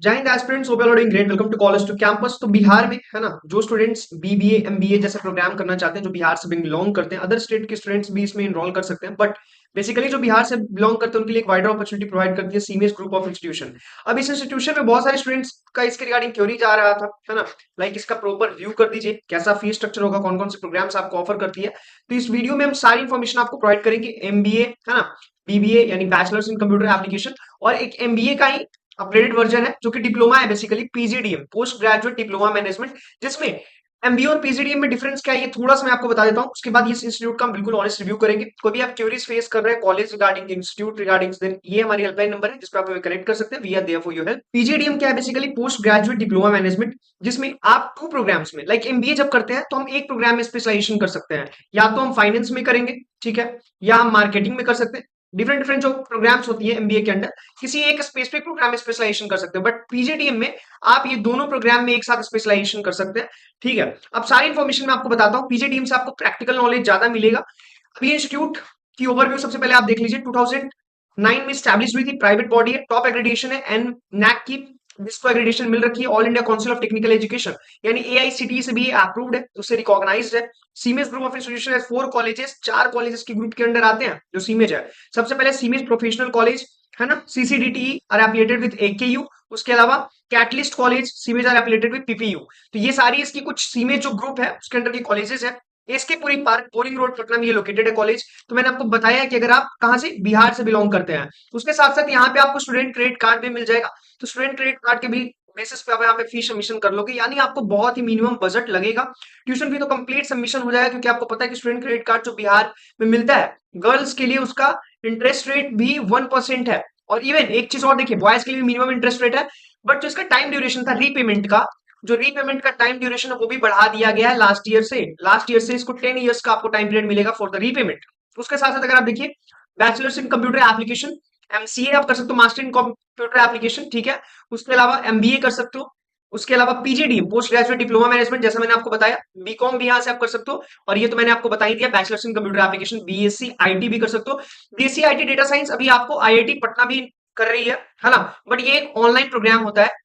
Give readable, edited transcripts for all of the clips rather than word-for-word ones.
जय हिंद aspirants, hope you are doing great. Welcome to college to campus. तो बिहार में है ना, जो स्टूडेंट्स बीबीए एमबीए जैसे प्रोग्राम करना चाहते हैं, जो बिहार से बिलोंग करते हैं, अदर स्टेट के स्टूडेंट्स भी इसमें इनरोल कर सकते हैं, बट बेसिकली जो बिहार से बिलोंग करते हैं उनके लिए एक वाइडर अपॉर्चुनिटी प्रोवाइड करती है सीमेज ग्रुप ऑफ इंस्टीट्यूशन। अब इस इंस्टीट्यूशन में बहुत सारे स्टूडेंट्स का इसके रिगार्डिंग क्वेरी जा रहा था, है ना। लाइक इसका प्रॉपर व्यू कर दीजिए, कैसा फीस स्ट्रक्चर होगा, कौन कौन से प्रोग्राम्स आपको ऑफर करती है। तो इस वीडियो में हम सारी इन्फॉर्मेशन आपको प्रोवाइड करेंगे। एमबीए है ना, बीबीए यानी बैचलर्स इन कंप्यूटर एप्लीकेशन, और एक एमबीए का ही अपग्रेडेड वर्जन है जो कि डिप्लोमा है, basically PGDM, post graduate diploma management, जिसमें एमबीए और पीजीडीएम में डिफरेंस क्या है ये थोड़ा सा मैं आपको बता देता हूँ। उसके बाद इस इंस्टीट्यूट का हम बिल्कुल ऑनेस्ट रिव्यू करेंगे। कोई भी आप क्वेरीज फेस कर रहे हैं college regarding, institute regarding, then ये हमारी हेल्पलाइन नंबर है जिस पर आप हमें कनेक्ट कर सकते हैं। We are there for your help. PGDM क्या है? Basically post graduate diploma management, जिसमें आप टू प्रोग्राम्स में, लाइक एमबीए जब करते हैं तो हम एक प्रोग्राम में स्पेशलाइजेशन कर सकते हैं, या तो हम फाइनेंस में करेंगे, ठीक है, या हम मार्केटिंग में कर सकते हैं। डिफरेंट डिफरेंट जो प्रोग्राम्स होती है एमबीए के अंदर, किसी एक स्पेसिफिक प्रोग्राम में स्पेशलाइजेशन कर सकते हैं, बट पीजीडीएम में आप ये दोनों प्रोग्राम में एक साथ स्पेशलाइजेशन कर सकते हैं। ठीक है, अब सारी इन्फॉर्मेशन मैं आपको बताता हूँ। पीजीडीएम से आपको प्रैक्टिकल नॉलेज ज्यादा मिलेगा। अभी इंस्टीट्यूट की ओवरव्यू सबसे पहले आप देख लीजिए। 2009 में स्टैब्लिश हुई थी, प्राइवेट बॉडी है, टॉप एग्रेडेशन है एंड नैक की, जिसको एग्रेडेशन मिल रखी है all India council of technical education, यानी एआईसीटीई से भी अप्रूव्ड है, उससे रिकॉग्नाइज्ड है। सीमेज ग्रुप ऑफ इंस्टीट्यूशन है, 4 कॉलेजेस, 4 कॉलेजेस की ग्रुप के अंडर आते हैं जो सीमेज है। सबसे पहले सीमेज प्रोफेशनल कॉलेज, है ना, CCDT are affiliated with AKU. उसके अलावा Catalyst college, CIMAGE are affiliated with PPU. तो ये सारी इसकी कुछ सीमेज जो ग्रुप है उसके अंडर की कॉलेजेस है। S K Puri park, boring road, Patna में ये लोकेटेड है कॉलेज। तो मैंने आपको बताया कि अगर आप कहाँ से, बिहार से बिलोंग करते हैं, उसके साथ साथ यहाँ पे आपको स्टूडेंट क्रेडिट कार्ड भी मिल जाएगा। तो स्टूडेंट क्रेडिट कार्ड के भी बेसिस पे आप यहाँ पे फीस सबमिशन कर लोगे, यानी आपको बहुत ही मिनिमम बजट लगेगा। ट्यूशन फी तो कंप्लीट सबमिशन हो जाएगा, क्योंकि आपको पता है कि स्टूडेंट क्रेडिट कार्ड जो बिहार में मिलता है गर्ल्स के लिए, उसका इंटरेस्ट रेट भी 1% है। और इवन एक चीज और देखिए, बॉयज के लिए मिनिमम इंटरेस्ट रेट है, बट जो इसका टाइम ड्यूरेशन था रीपेमेंट का, जो रीपेमेंट का टाइम ड्यूरेशन है वो भी बढ़ा दिया गया है लास्ट ईयर से इसको 10 इयर्स का आपको टाइम पीरियड मिलेगा फॉर द रीपेमेंट। उसके साथ साथ अगर आप देखिए, bachelors in computer application, MCA आप कर सकते हो, मास्टर इन कंप्यूटर एप्लीकेशन, ठीक है। उसके अलावा एमबीए कर सकते हो। उसके अलावा PGDM, post graduate diploma management, जैसा मैंने आपको बताया। बीकॉम भी यहाँ से आप कर सकते हो, और ये तो मैंने आपको बता ही दिया, bachelors in computer application. BSc IT भी कर सकते हो। बीएससी आईटी डेटा साइंस अभी आपको आईआईटी पटना भी कर रही है ना, बट ये एक ऑनलाइन प्रोग्राम होता है,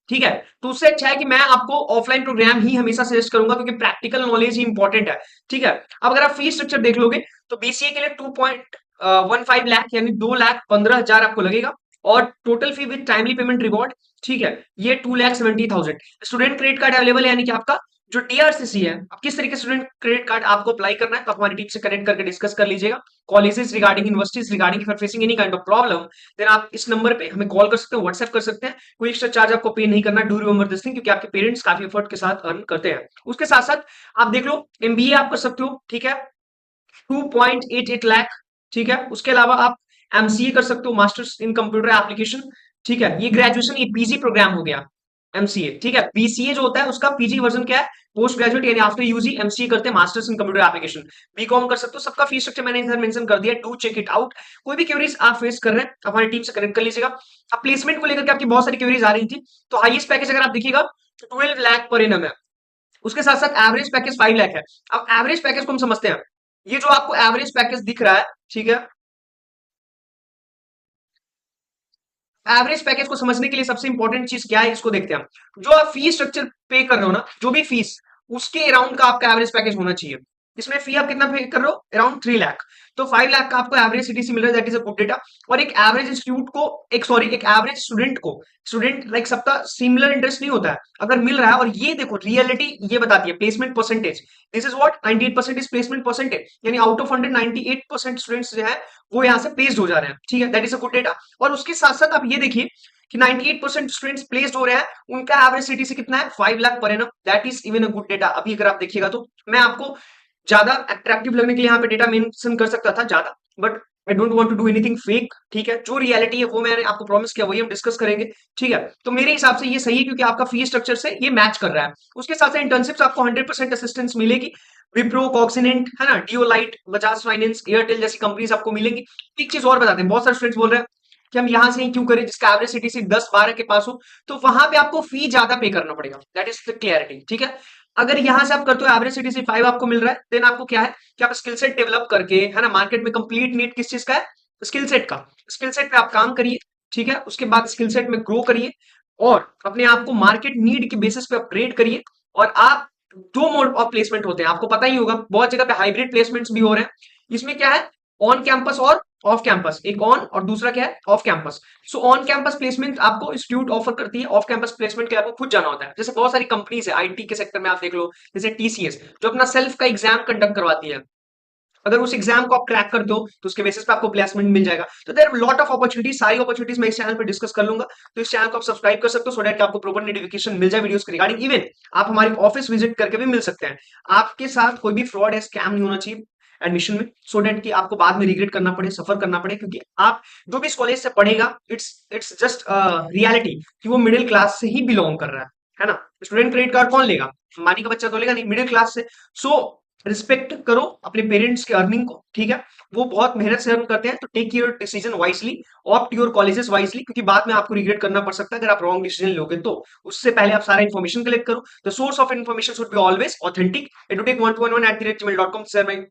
ठीक है। तो उससे अच्छा है कि मैं आपको ऑफलाइन प्रोग्राम ही हमेशा सजेस्ट करूंगा, क्योंकि प्रैक्टिकल नॉलेज ही इंपॉर्टेंट है, ठीक है। अब अगर आप फीस स्ट्रक्चर देख लोगे तो बीसीए के लिए 2.15 लाख, यानी 2,15,000 आपको लगेगा, और total fee with timely payment reward, ठीक है, ये 2,70,000। स्टूडेंट क्रेडिट कार्ड अवेलेबल है, यानी कि आपका जो डीआरसीसी है, अब किस तरीके से स्टूडेंट क्रेडिट कार्ड आपको अप्लाई करना है, तो हमारी टीम से कनेक्ट करके डिस्कस कर लीजिएगा। Colleges regarding, universities regarding, if facing any kind of problem, then आप इस नंबर पे हमें कॉल कर सकते हैं, व्हाट्सएप कर सकते हैं। कोई एक्स्ट्रा चार्ज आपको पे नहीं करना। डू रिमेंबर दिस थिंग, क्योंकि आपके पेरेंट्स काफी एफर्ट के साथ अर्न करते हैं। उसके साथ साथ आप देख लो, एमबीए आप कर सकते हो, ठीक है, 2.88 लाख, ठीक है। उसके अलावा आप एमसीए कर सकते हो, मास्टर्स इन कंप्यूटर एप्लीकेशन, ठीक है। ये ग्रेजुएशन, ये पीजी प्रोग्राम हो गया एमसीए, ठीक है। बीसीए जो होता है उसका पीजी वर्जन क्या है, पोस्ट ग्रेजुएट, यानी आफ्टर यूजी एमसीए करते हैं, masters in computer application. BCom कर सकते हो। सबका फीस स्ट्रक्चर मैंने इधर मेंशन कर दिया, डू चेक इट आउट। कोई भी क्वेरीज आप फेस कर रहे हैं, आप हमारी टीम से कनेक्ट कर लीजिएगा। अब प्लेसमेंट को लेकर के आपकी बहुत सारी क्वेरीज आ रही थी, तो हाईएस्ट पैकेज अगर आप देखिएगा तो 12 लाख पर एनम है। उसके साथ साथ एवरेज पैकेज 5 लाख है। अब एवरेज पैकेज को हम समझते हैं। ये जो आपको एवरेज पैकेज दिख रहा है, ठीक है, एवरेज पैकेज को समझने के लिए सबसे इंपॉर्टेंट चीज क्या है, इसको देखते हैं हम। जो आप फीस स्ट्रक्चर पे कर रहे हो ना, जो भी फीस, उसके अराउंड का आपका एवरेज पैकेज होना चाहिए। इसमें फी आप कितना पे कर रहे हो? अराउंड 3 लाख। तो 5 लाख का आपको एवरेज सीटीसी मिल रहा है, that is a good data. और एक एवरेज इंस्टीट्यूट को, एक एवरेज स्टूडेंट को, स्टूडेंट लाइक सबका सिमिलर इंटरेस्ट नहीं होता है, अगर मिल रहा है, और ये देखो रियलिटी ये बताती है, placement percentage, this is what 98% is placement percentage, यानी आउट ऑफ 100 98% स्टूडेंट्स जो है वो यहाँ से प्लेस्ड हो जा रहे हैं, ठीक है, that is a good data. और उसके साथ साथ आप ये देखिए कि 98% स्टूडेंट्स प्लेस्ड हो रहे हैं, उनका एवरेज सीटीसी कितना है? 5 lakh per annum, that is even a good data. अभी अगर आप देखिएगा तो मैं आपको ज्यादा अट्रैक्टिव लगने के लिए यहाँ पे डेटा मेंशन कर सकता था ज्यादा, but I don't want to do anything fake, ठीक है। जो रियलिटी है वो मैंने आपको प्रॉमिस किया, वही हम डिस्कस करेंगे, ठीक है। तो मेरे हिसाब से ये सही है, क्योंकि आपका फी स्ट्रक्चर से ये मैच कर रहा है। उसके साथ साथ इंटर्नशिप्स आपको 100% असिस्टेंस मिलेगी। विप्रो, कॉक्सिनेंट, है ना, डियोलाइट, बजाज फाइनेंस, एयरटेल जैसी कंपनीज आपको मिलेंगी। एक चीज और बताते हैं, बहुत सारे स्टूडेंट्स बोल रहे हैं कि हम यहाँ से ही क्यों करें, जिसका एवरेज सीटीसी 10-12 के पास हो, तो वहां पे आपको फी ज्यादा पे करना पड़ेगा, दैट इज द क्लियरिटी, ठीक है। अगर यहां से आप करते हो, एवरेज सीटीसी 5 आपको मिल रहा है, देन आपको क्या है कि आप स्किल सेट डेवलप करके, है ना, मार्केट में कंप्लीट नीड किस चीज का है? स्किल सेट का। स्किल सेट पे आप काम करिए, ठीक है। उसके बाद स्किल सेट में ग्रो करिए, और अपने आप को मार्केट नीड के बेसिस पे अपग्रेड करिए। और आप दो मोड ऑफ प्लेसमेंट होते हैं, आपको पता ही होगा, बहुत जगह पे हाइब्रिड प्लेसमेंट्स भी हो रहे हैं। इसमें क्या है, ऑन कैंपस और ऑफ कैंपस, एक ऑन और दूसरा क्या है, off campus. So on campus placement आपको इंस्टीट्यूट ऑफर करती है, ऑफ कैंपस प्लेसमेंट के लिए आपको खुद जाना होता है। जैसे बहुत सारी कंपनीज है आईटी के सेक्टर में, आप देख लो, जैसे टीसीएस जो अपना सेल्फ का एग्जाम कंडक्ट करवाती है। अगर उस एग्जाम को आप क्रैक करते हो तो उसके बेसिस पे आपको प्लेसमेंट मिल जाएगा। तो देयर लॉट ऑफ अपॉर्चुनिटीज, सारी अपॉर्चुनिटीज मैं इस चैनल पे डिस्कस कर लूंगा। तो इस चैनल को आप सब्सक्राइब कर सकते हो, सो दैट आपको प्रॉपर नोटिफिकेशन मिल जाए वीडियोस के रिगार्डिंग। इवन आप हमारे ऑफिस विजिट करके भी मिल सकते हैं। आपके साथ कोई भी फ्रॉड या स्कैम नहीं होना चाहिए एडमिशन में, सो दैट कि आपको बाद में रिग्रेट करना पड़े, सफर करना पड़े। क्योंकि आप जो भी इस कॉलेज से पढ़ेगा, इट्स जस्ट रियलिटी कि वो मिडिल क्लास से ही बिलोंग कर रहा है ना। स्टूडेंट क्रेडिट कार्ड कौन लेगा, अंबानी का बच्चा तो लेगा नहीं, मिडिल क्लास से। सो रिस्पेक्ट करो अपने पेरेंट्स के अर्निंग को, ठीक है। वो बहुत मेहनत से अर्न करते हैं, तो take your decision wisely, opt your colleges wisely, क्योंकि बाद में आपको रिग्रेट करना पड़ सकता है अगर आप रॉन्ग डिसीजन लोगे तो। उससे पहले आप सारा इन्फॉर्मेशन कलेक्ट करो। The source of information should be always authentic. edutech1211@gmail.com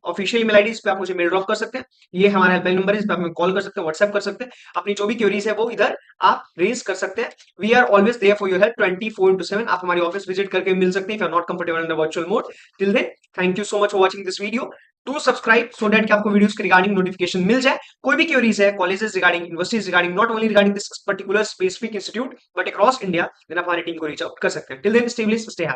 official email ID, इस पे आप मुझे मेल ड्रॉप कर सकते हैं। ये हमारा हेल्पलाइन नंबर है, इस पे आप हमें कॉल कर सकते हैं, व्हाट्सएप कर सकते हैं। अपनी जो भी क्वेरीज है वो इधर आप रेज कर सकते हैं। We are always there for your help 24/7। आप हमारी ऑफिस विजिट करके मिल सकते हैं if you are not comfortable in the virtual mode. Till then, thank you so much for watching this video. To subscribe so that कि आपको videos के regarding notification मिल जाए। कोई भी क्वेरीज है colleges regarding, universities regarding, not only regarding this particular specific institute but across India, then आप हमारी team को रीच आउट कर सकते हैं। Till then, stay blessed, stay happy.